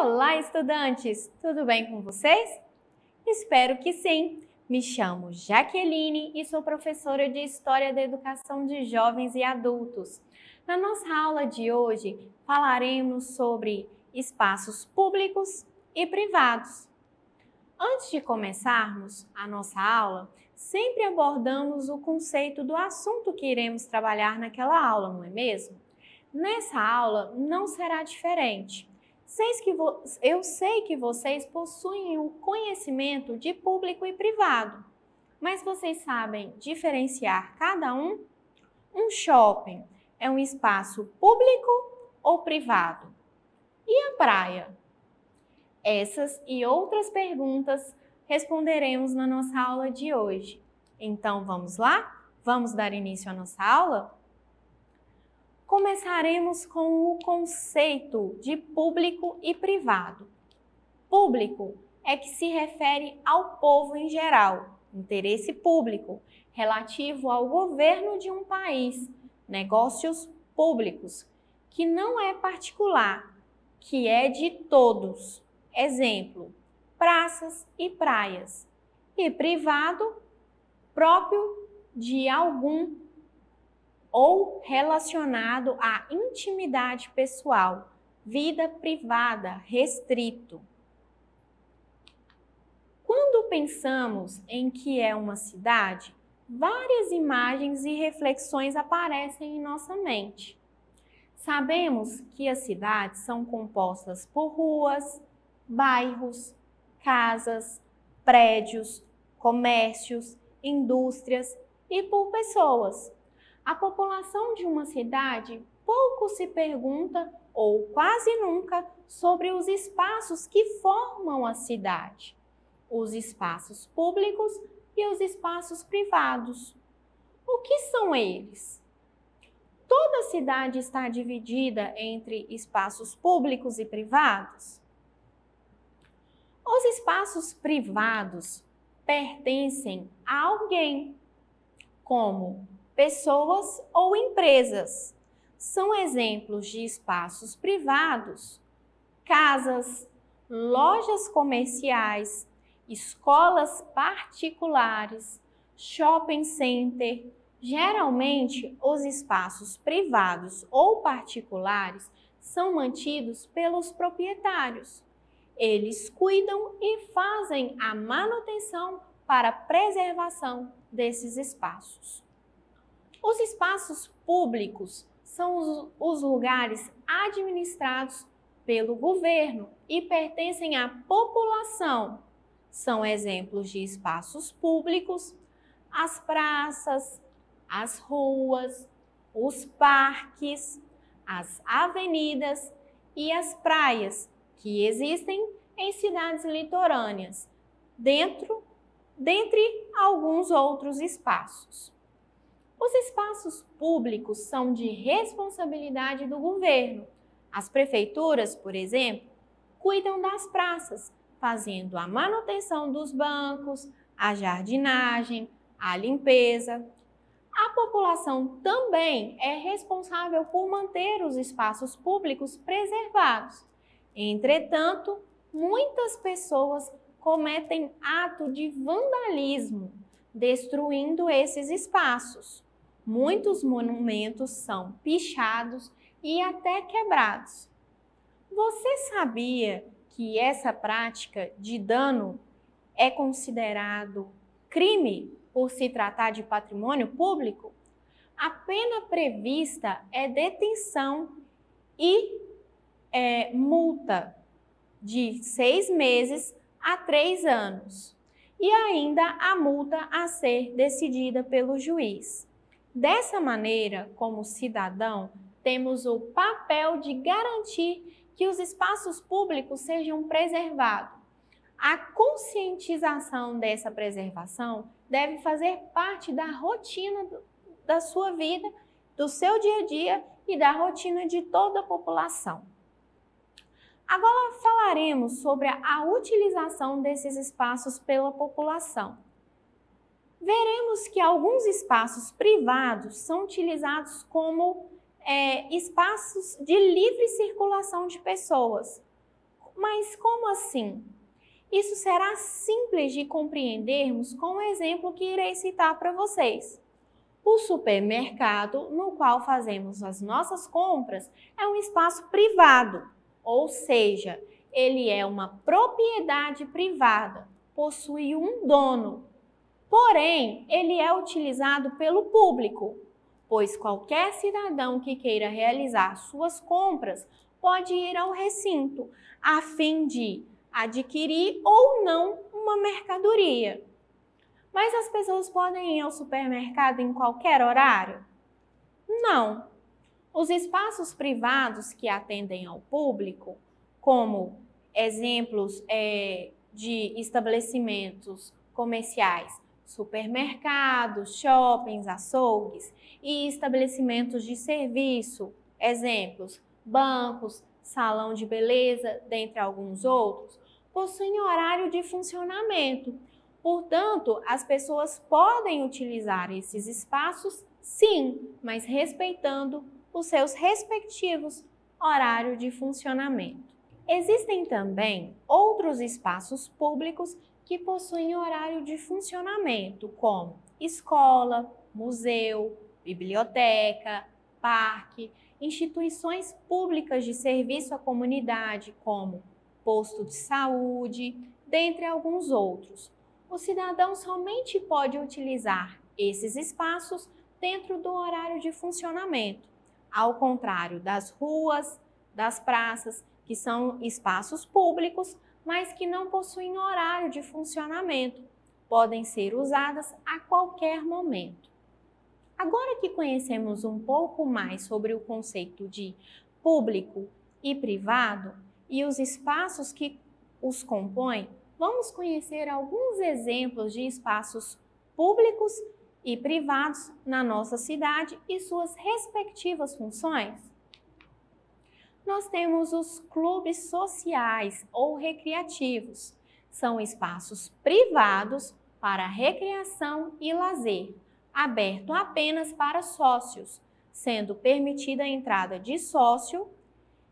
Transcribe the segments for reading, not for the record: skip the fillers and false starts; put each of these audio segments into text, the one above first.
Olá, estudantes! Tudo bem com vocês? Espero que sim! Me chamo Jaqueline e sou professora de História da Educação de Jovens e Adultos. Na nossa aula de hoje, falaremos sobre espaços públicos e privados. Antes de começarmos a nossa aula, sempre abordamos o conceito do assunto que iremos trabalhar naquela aula, não é mesmo? Nessa aula não será diferente. Eu sei que vocês possuem o conhecimento de público e privado, mas vocês sabem diferenciar cada um? Um shopping é um espaço público ou privado? E a praia? Essas e outras perguntas responderemos na nossa aula de hoje. Então vamos lá? Vamos dar início à nossa aula? Começaremos com o conceito de público e privado. Público é que se refere ao povo em geral, interesse público, relativo ao governo de um país, negócios públicos, que não é particular, que é de todos. Exemplo, praças e praias. E privado, próprio de algum ou relacionado à intimidade pessoal, vida privada, restrito. Quando pensamos em que é uma cidade, várias imagens e reflexões aparecem em nossa mente. Sabemos que as cidades são compostas por ruas, bairros, casas, prédios, comércios, indústrias e por pessoas. A população de uma cidade pouco se pergunta, ou quase nunca, sobre os espaços que formam a cidade, os espaços públicos e os espaços privados. O que são eles? Toda cidade está dividida entre espaços públicos e privados? Os espaços privados pertencem a alguém, como pessoas ou empresas. São exemplos de espaços privados, casas, lojas comerciais, escolas particulares, shopping center. Geralmente, os espaços privados ou particulares são mantidos pelos proprietários. Eles cuidam e fazem a manutenção para a preservação desses espaços. Os espaços públicos são os lugares administrados pelo governo e pertencem à população. São exemplos de espaços públicos, as praças, as ruas, os parques, as avenidas e as praias que existem em cidades litorâneas, dentre alguns outros espaços. Os espaços públicos são de responsabilidade do governo. As prefeituras, por exemplo, cuidam das praças, fazendo a manutenção dos bancos, a jardinagem, a limpeza. A população também é responsável por manter os espaços públicos preservados. Entretanto, muitas pessoas cometem ato de vandalismo, destruindo esses espaços. Muitos monumentos são pichados e até quebrados. Você sabia que essa prática de dano é considerado crime por se tratar de patrimônio público? A pena prevista é detenção e multa de 6 meses a 3 anos. E ainda a multa a ser decidida pelo juiz. Dessa maneira, como cidadão, temos o papel de garantir que os espaços públicos sejam preservados. A conscientização dessa preservação deve fazer parte da rotina da sua vida, do seu dia a dia e da rotina de toda a população. Agora falaremos sobre a utilização desses espaços pela população. Veremos que alguns espaços privados são utilizados como espaços de livre circulação de pessoas, Mas como assim? Isso será simples de compreendermos com o exemplo que irei citar para vocês. O supermercado no qual fazemos as nossas compras é um espaço privado, ou seja, ele é uma propriedade privada, possui um dono. Porém, ele é utilizado pelo público, pois qualquer cidadão que queira realizar suas compras pode ir ao recinto, a fim de adquirir ou não uma mercadoria. Mas as pessoas podem ir ao supermercado em qualquer horário? Não. Os espaços privados que atendem ao público, como exemplos de estabelecimentos comerciais, supermercados, shoppings, açougues e estabelecimentos de serviço, exemplos, bancos, salão de beleza, dentre alguns outros, possuem horário de funcionamento. Portanto, as pessoas podem utilizar esses espaços, sim, mas respeitando os seus respectivos horários de funcionamento. Existem também outros espaços públicos que possuem horário de funcionamento, como escola, museu, biblioteca, parque, instituições públicas de serviço à comunidade, como posto de saúde, dentre alguns outros. O cidadão somente pode utilizar esses espaços dentro do horário de funcionamento, ao contrário das ruas, das praças, que são espaços públicos, mas que não possuem horário de funcionamento, podem ser usadas a qualquer momento. Agora que conhecemos um pouco mais sobre o conceito de público e privado e os espaços que os compõem, vamos conhecer alguns exemplos de espaços públicos e privados na nossa cidade e suas respectivas funções. Nós temos os clubes sociais ou recreativos. São espaços privados para recreação e lazer, aberto apenas para sócios, sendo permitida a entrada de sócio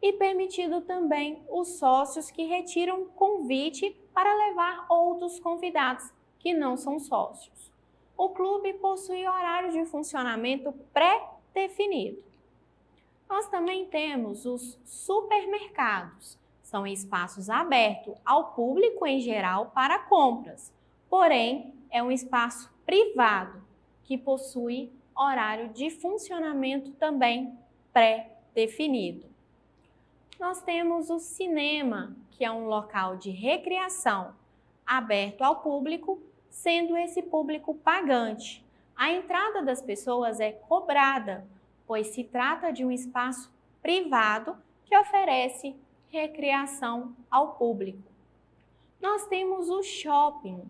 e permitido também os sócios que retiram convite para levar outros convidados que não são sócios. O clube possui horário de funcionamento pré-definido. Nós também temos os supermercados. São espaços abertos ao público em geral para compras, porém é um espaço privado que possui horário de funcionamento também pré-definido. Nós temos o cinema, que é um local de recreação aberto ao público, sendo esse público pagante. A entrada das pessoas é cobrada, pois se trata de um espaço privado que oferece recreação ao público. Nós temos o shopping.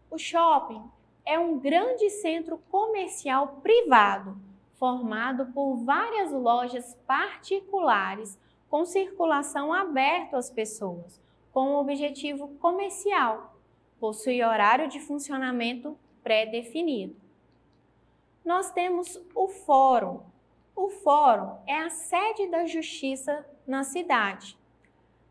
O shopping é um grande centro comercial privado, formado por várias lojas particulares com circulação aberta às pessoas, com o objetivo comercial. Possui horário de funcionamento pré-definido. Nós temos o fórum. O fórum é a sede da justiça na cidade.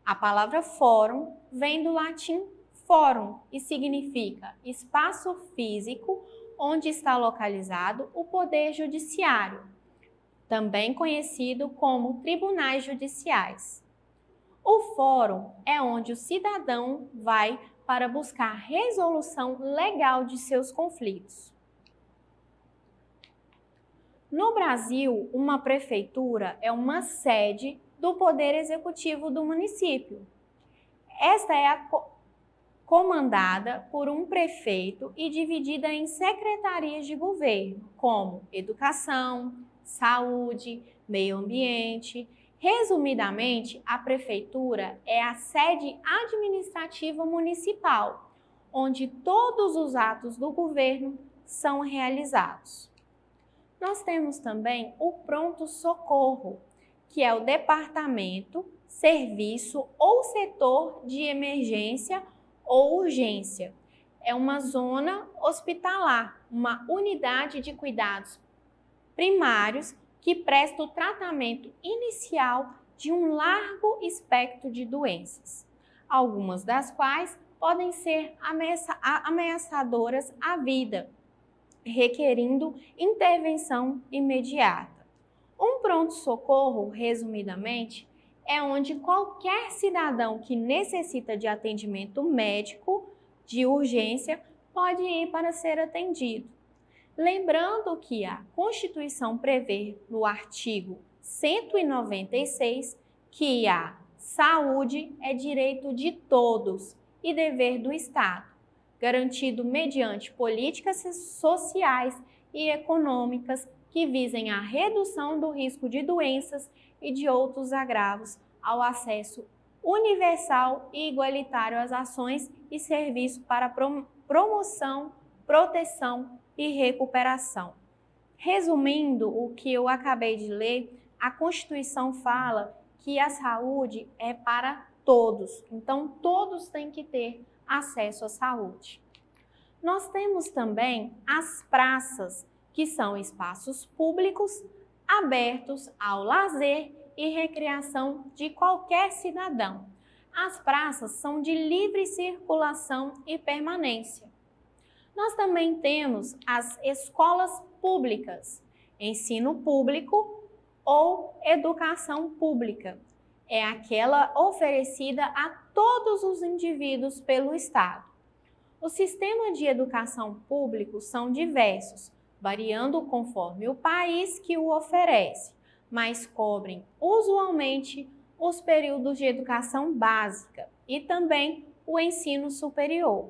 A palavra fórum vem do latim fórum e significa espaço físico onde está localizado o poder judiciário, também conhecido como tribunais judiciais. O fórum é onde o cidadão vai para buscar resolução legal de seus conflitos. No Brasil, uma prefeitura é uma sede do Poder Executivo do município. Esta é comandada por um prefeito e dividida em secretarias de governo, como Educação, Saúde, Meio Ambiente. Resumidamente, a prefeitura é a sede administrativa municipal, onde todos os atos do governo são realizados. Nós temos também o pronto-socorro, que é o departamento, serviço ou setor de emergência ou urgência. É uma zona hospitalar, uma unidade de cuidados primários que presta o tratamento inicial de um largo espectro de doenças, algumas das quais podem ser ameaçadoras à vida, requerindo intervenção imediata. Um pronto-socorro, resumidamente, é onde qualquer cidadão que necessita de atendimento médico de urgência pode ir para ser atendido. Lembrando que a Constituição prevê no artigo 196 que a saúde é direito de todos e dever do Estado, garantido mediante políticas sociais e econômicas que visem a redução do risco de doenças e de outros agravos ao acesso universal e igualitário às ações e serviços para promoção, proteção e recuperação. Resumindo o que eu acabei de ler, a Constituição fala que a saúde é para todos, então todos têm que ter acesso à saúde. Nós temos também as praças, que são espaços públicos abertos ao lazer e recreação de qualquer cidadão. As praças são de livre circulação e permanência. Nós também temos as escolas públicas, ensino público ou educação pública. É aquela oferecida a todos os indivíduos pelo Estado. Os sistemas de educação público são diversos, variando conforme o país que o oferece, mas cobrem usualmente os períodos de educação básica e também o ensino superior.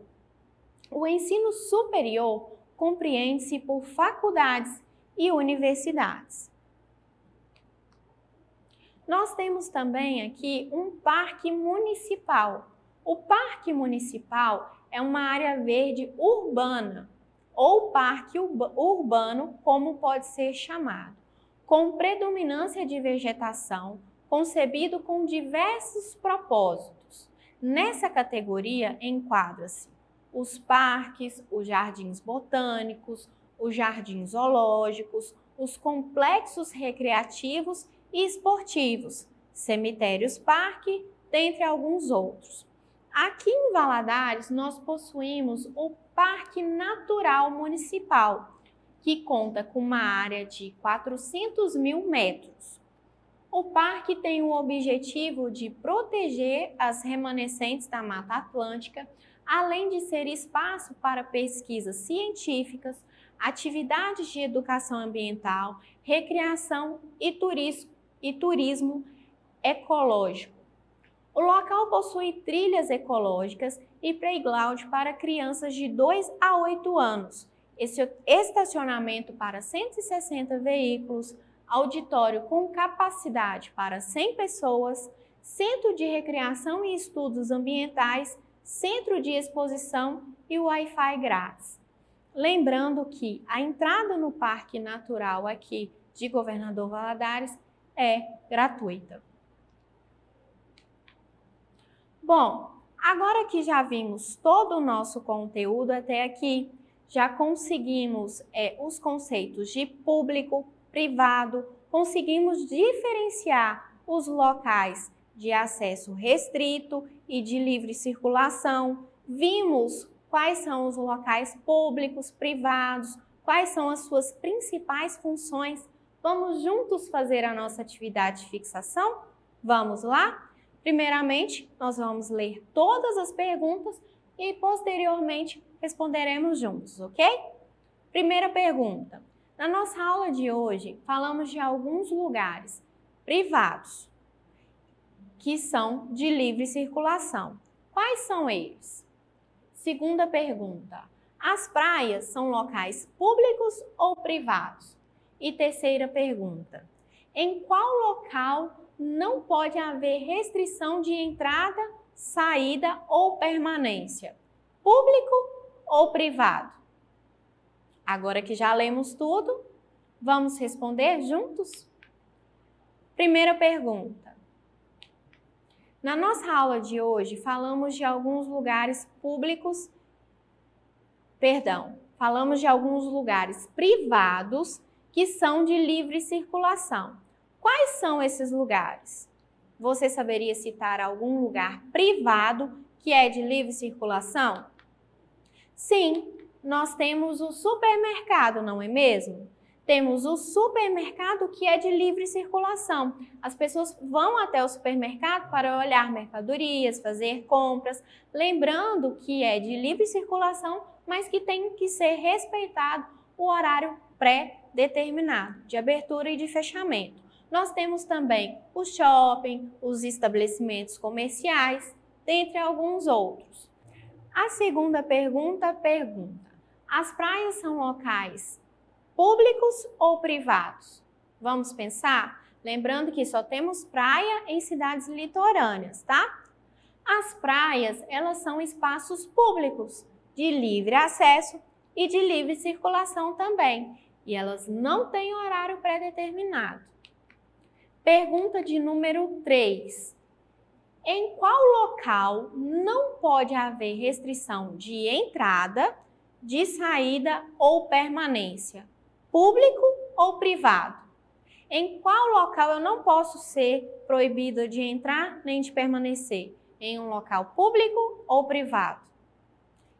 O ensino superior compreende-se por faculdades e universidades. Nós temos também aqui um parque municipal. O parque municipal é uma área verde urbana, ou parque urbano, como pode ser chamado, com predominância de vegetação, concebido com diversos propósitos. Nessa categoria enquadra-se os parques, os jardins botânicos, os jardins zoológicos, os complexos recreativos e esportivos, cemitérios-parque, dentre alguns outros. Aqui em Valadares, nós possuímos o Parque Natural Municipal, que conta com uma área de 400 mil metros. O parque tem o objetivo de proteger as remanescentes da Mata Atlântica, além de ser espaço para pesquisas científicas, atividades de educação ambiental, recreação e turismo ecológico. O local possui trilhas ecológicas e playground para crianças de 2 a 8 anos, estacionamento para 160 veículos, auditório com capacidade para 100 pessoas, centro de recreação e estudos ambientais, centro de exposição e Wi-Fi grátis. Lembrando que a entrada no Parque Natural aqui de Governador Valadares é gratuita. Bom, agora que já vimos todo o nosso conteúdo até aqui, já conseguimos os conceitos de público, privado, conseguimos diferenciar os locais de acesso restrito e de livre circulação, vimos quais são os locais públicos, privados, quais são as suas principais funções. Vamos juntos fazer a nossa atividade de fixação? Vamos lá? Primeiramente, nós vamos ler todas as perguntas e posteriormente responderemos juntos, ok? Primeira pergunta. Na nossa aula de hoje, falamos de alguns lugares privados que são de livre circulação. Quais são eles? Segunda pergunta. As praias são locais públicos ou privados? E terceira pergunta. Em qual local não pode haver restrição de entrada, saída ou permanência? Público ou privado? Agora que já lemos tudo, vamos responder juntos? Primeira pergunta. Na nossa aula de hoje, falamos de alguns lugares privados que são de livre circulação. Quais são esses lugares? Você saberia citar algum lugar privado que é de livre circulação? Sim, nós temos o supermercado, não é mesmo? Temos o supermercado que é de livre circulação. As pessoas vão até o supermercado para olhar mercadorias, fazer compras, lembrando que é de livre circulação, mas que tem que ser respeitado o horário pré-determinado de abertura e de fechamento. Nós temos também o shopping, os estabelecimentos comerciais, dentre alguns outros. A segunda pergunta pergunta: as praias são locais públicos ou privados? Vamos pensar? Lembrando que só temos praia em cidades litorâneas, tá? As praias, elas são espaços públicos, de livre acesso e de livre circulação também. E elas não têm horário pré-determinado. Pergunta de número 3. Em qual local não pode haver restrição de entrada, de saída ou permanência? Público ou privado? Em qual local eu não posso ser proibida de entrar nem de permanecer? Em um local público ou privado?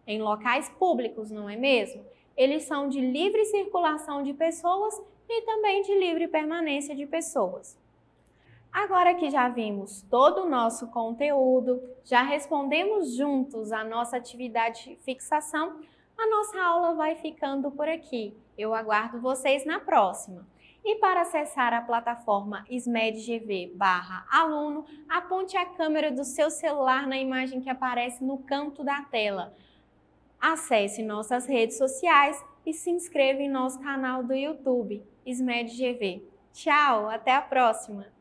Em locais públicos, não é mesmo? Eles são de livre circulação de pessoas e também de livre permanência de pessoas. Agora que já vimos todo o nosso conteúdo, já respondemos juntos a nossa atividade de fixação, a nossa aula vai ficando por aqui. Eu aguardo vocês na próxima. E para acessar a plataforma SMEDGV/aluno, aponte a câmera do seu celular na imagem que aparece no canto da tela. Acesse nossas redes sociais e se inscreva em nosso canal do YouTube, SMEDGV. Tchau, até a próxima!